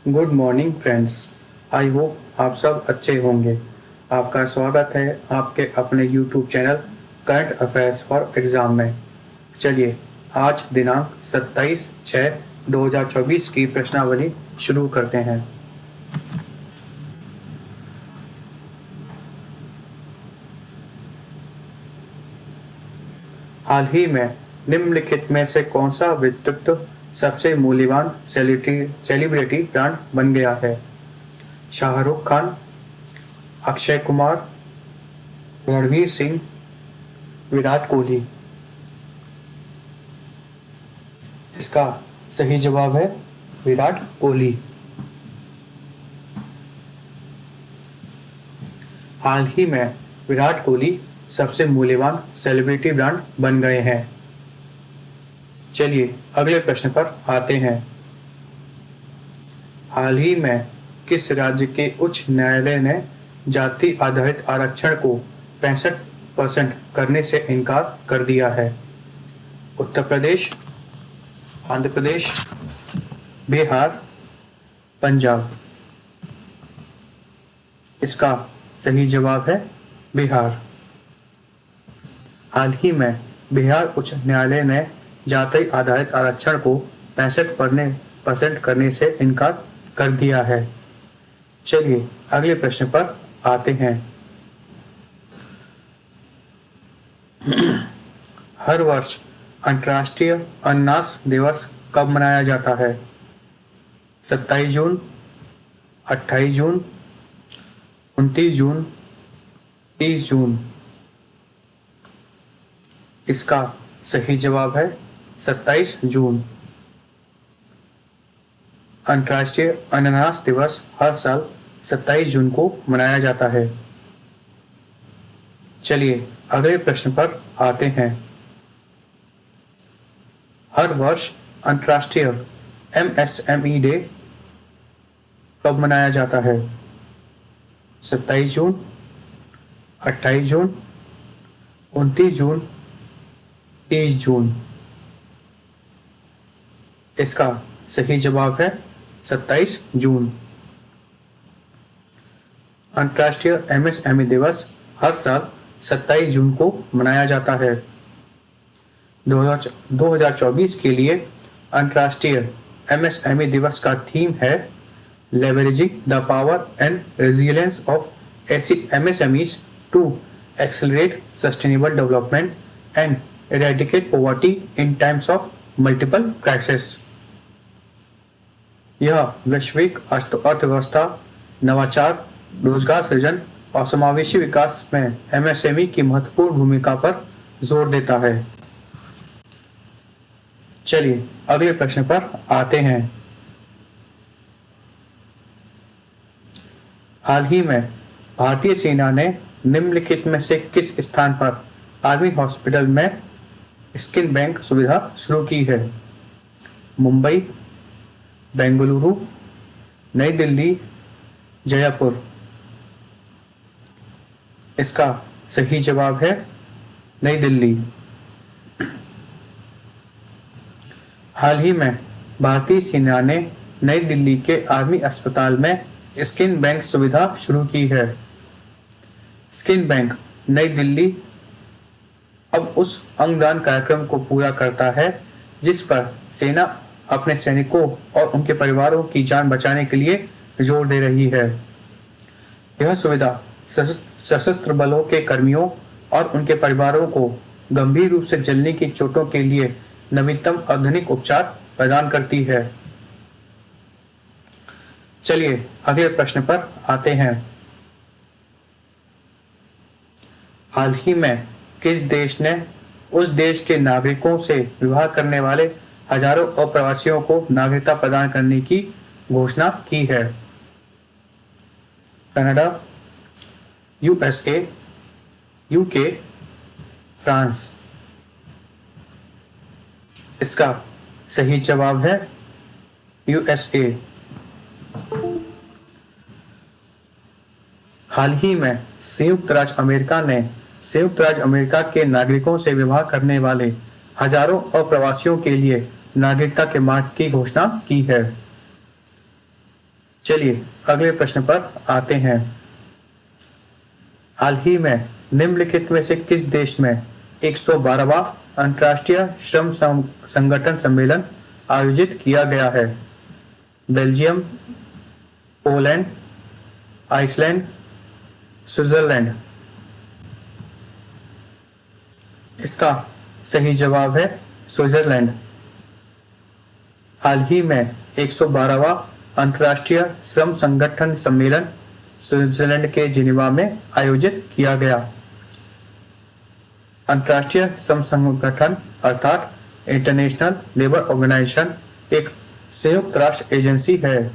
Good morning friends. I hope आप सब अच्छे होंगे। आपका स्वागत है आपके अपने YouTube channel current affairs for exam में। चलिए आज दिनांक 27/6/2024 की प्रश्नावली शुरू करते हैं। हाल ही में निम्नलिखित में से कौन सा व्यक्तित्व सबसे मूल्यवान सेलिब्रिटी ब्रांड बन गया है? शाहरुख खान, अक्षय कुमार, रणवीर सिंह, विराट कोहली। इसका सही जवाब है विराट कोहली। हाल ही में विराट कोहली सबसे मूल्यवान सेलिब्रिटी ब्रांड बन गए हैं। चलिए अगले प्रश्न पर आते हैं। हाल ही में किस राज्य के उच्च न्यायालय ने जाति आधारित आरक्षण को 65% करने से इनकार कर दिया है? उत्तर प्रदेश, आंध्र प्रदेश, बिहार, पंजाब। इसका सही जवाब है बिहार। हाल ही में बिहार उच्च न्यायालय ने जाति आधारित आरक्षण को 65% करने से इनकार कर दिया है। चलिए अगले प्रश्न पर आते हैं। हर वर्ष अंतर्राष्ट्रीय अनानास दिवस कब मनाया जाता है? 27 जून, 28 जून, 29 जून, 30 जून। इसका सही जवाब है 27 जून। अंतर्राष्ट्रीय अनानास दिवस हर साल 27 जून को मनाया जाता है। चलिए अगले प्रश्न पर आते हैं। हर वर्ष अंतर्राष्ट्रीय एमएसएमई डे कब मनाया जाता है? 27 जून, 28 जून, 29 जून, 30 जून। इसका सही जवाब है 27 जून। अंतर्राष्ट्रीय एमएसएमई दिवस हर साल 27 जून को मनाया जाता है। 2024 के लिए अंतर्राष्ट्रीय एमएसएमई दिवस का थीम है leveraging the power and resilience of MSMEs to accelerate sustainable development and eradicate poverty in times of multiple crises। यह वैश्विक अर्थव्यवस्था, नवाचार, रोजगार सृजन और समावेशी विकास में MSME की महत्वपूर्ण भूमिका पर जोर देता है। चलिए अगले प्रश्न पर आते हैं। हाल ही में भारतीय सेना ने निम्नलिखित में से किस स्थान पर आर्मी हॉस्पिटल में स्किन बैंक सुविधा शुरू की है? मुंबई, बेंगलुरु, नई दिल्ली, जयपुर। इसका सही जवाब है नई दिल्ली। हाल ही में भारतीय सेना ने नई दिल्ली के आर्मी अस्पताल में स्किन बैंक सुविधा शुरू की है। स्किन बैंक नई दिल्ली अब उस अंगदान कार्यक्रम को पूरा करता है जिस पर सेना अपने सैनिकों और उनके परिवारों की जान बचाने के लिए जोर दे रही है। यह सुविधा सशस्त्र बलों के कर्मियों और उनके परिवारों को गंभीर रूप से जलने की चोटों के लिए नवीनतम आधुनिक उपचार प्रदान करती है। चलिए अगले प्रश्न पर आते हैं। हाल ही में किस देश ने उस देश के नागरिकों से विवाह करने वाले हजारों अप्रवासियों को नागरिकता प्रदान करने की घोषणा की है? Canada, USA, UK, France. इसका सही जवाब है USA। हाल ही में संयुक्त राज्य अमेरिका के नागरिकों से विवाह करने वाले हजारों अप्रवासियों के लिए नागरिकता के मार्ग की घोषणा की है। चलिए अगले प्रश्न पर आते हैं। हाल ही में निम्नलिखित में से किस देश में 112वां अंतर्राष्ट्रीय श्रम संगठन सम्मेलन आयोजित किया गया है? Belgium, Poland, Iceland, Switzerland. इसका सही जवाब है स्विट्जरलैंड। हाल ही में 112वां अंतर्राष्ट्रीय श्रम संगठन सम्मेलन स्विट्जरलैंड के जिनेवा में आयोजित किया गया। अंतर्राष्ट्रीय श्रम संगठन अर्थात इंटरनेशनल लेबर ऑर्गेनाइजेशन एक संयुक्त राष्ट्र एजेंसी है।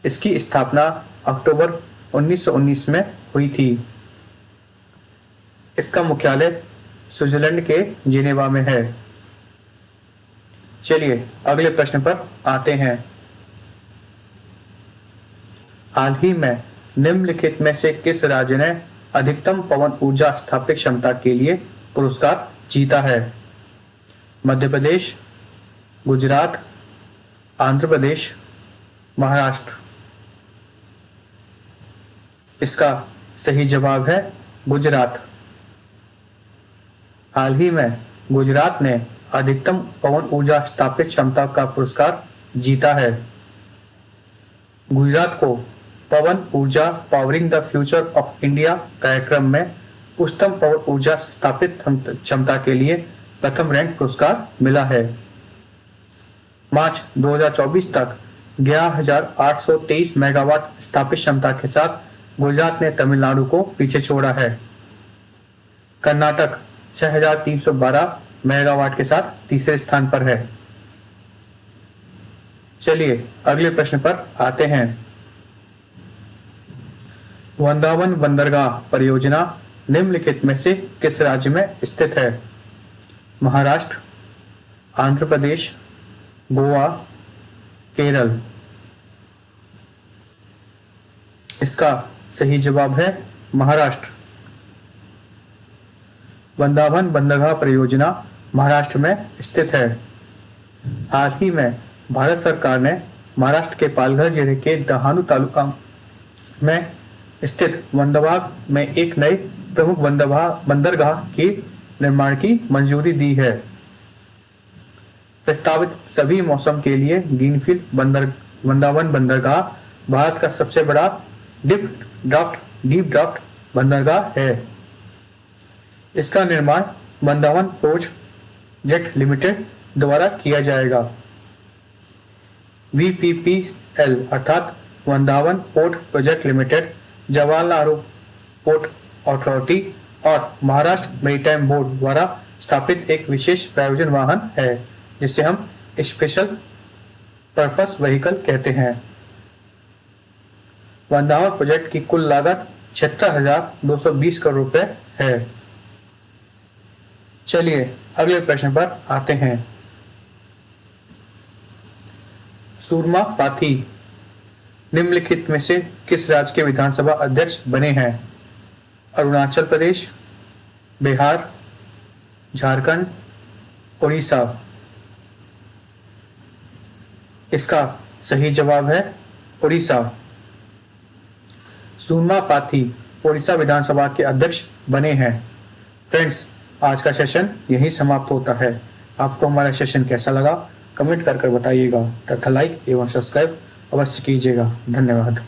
इसकी स्थापना अक्टूबर 1919 में हुई थी। इसका मुख्यालय स्विट्जरलैंड के जिनेवा में है। चलिए अगले प्रश्न पर आते हैं। हाल ही में निम्नलिखित में से किस राज्य ने अधिकतम पवन ऊर्जा स्थापित क्षमता के लिए पुरस्कार जीता है? मध्य प्रदेश, गुजरात, आंध्र प्रदेश, महाराष्ट्र। इसका सही जवाब है गुजरात। हाल ही में गुजरात ने अधिकतम पवन ऊर्जा स्थापित क्षमता का पुरस्कार जीता है। गुजरात को पवन ऊर्जा powering the future of India कार्यक्रम में उच्चतम पवन ऊर्जा स्थापित क्षमता के लिए प्रथम रैंक पुरस्कार मिला है। मार्च 2024 तक 11,823 मेगावाट स्थापित क्षमता के साथ गुजरात ने तमिलनाडु को पीछे छोड़ा है। कर्नाटक 6,312 मेगावाट के साथ तीसरे स्थान पर है। चलिए अगले प्रश्न पर आते हैं। वृंदावन बंदरगाह परियोजना निम्नलिखित में से किस राज्य में स्थित है? महाराष्ट्र, आंध्र प्रदेश, गोवा, केरल। इसका सही जवाब है महाराष्ट्र। वृंदावन बंदरगाह परियोजना महाराष्ट्र में स्थित है। हाल ही में भारत सरकार ने महाराष्ट्र के पालघर जिले के डहाणू तालुका में स्थित वंदरगाह में एक नए प्रमुख बंदरगाह की निर्माण की मंजूरी दी है। प्रस्तावित सभी मौसम के लिए ग्रीनफील्ड वृंदावन बंदरगाह भारत का सबसे बड़ा डीप ड्राफ्ट बंदरगाह है। इसका निर्माण वृंदावन प्रोजेक्ट लिमिटेड द्वारा किया जाएगा। VPPL अर्थात Vrindavan port project limited, Jawaharlal Nehru port authority और महाराष्ट्र मैरीटाइम बोर्ड द्वारा स्थापित एक विशेष प्रयोजन वाहन है जिसे हम स्पेशल पर्पस व्हीकल कहते हैं। वृंदावन प्रोजेक्ट की कुल लागत 76,220 करोड़ रुपए है। चलिए अगले प्रश्न पर आते हैं। सूरमा पाथी निम्नलिखित में से किस राज्य के विधानसभा अध्यक्ष बने हैं? अरुणाचल प्रदेश, बिहार, झारखंड, उड़ीसा। इसका सही जवाब है उड़ीसा। सूरमा पाथी उड़ीसा विधानसभा के अध्यक्ष बने हैं। फ्रेंड्स, आज का सेशन यहीं समाप्त होता है। आपको हमारा सेशन कैसा लगा कमेंट कर बताइएगा तथा लाइक एवं सब्सक्राइब अवश्य कीजिएगा। धन्यवाद।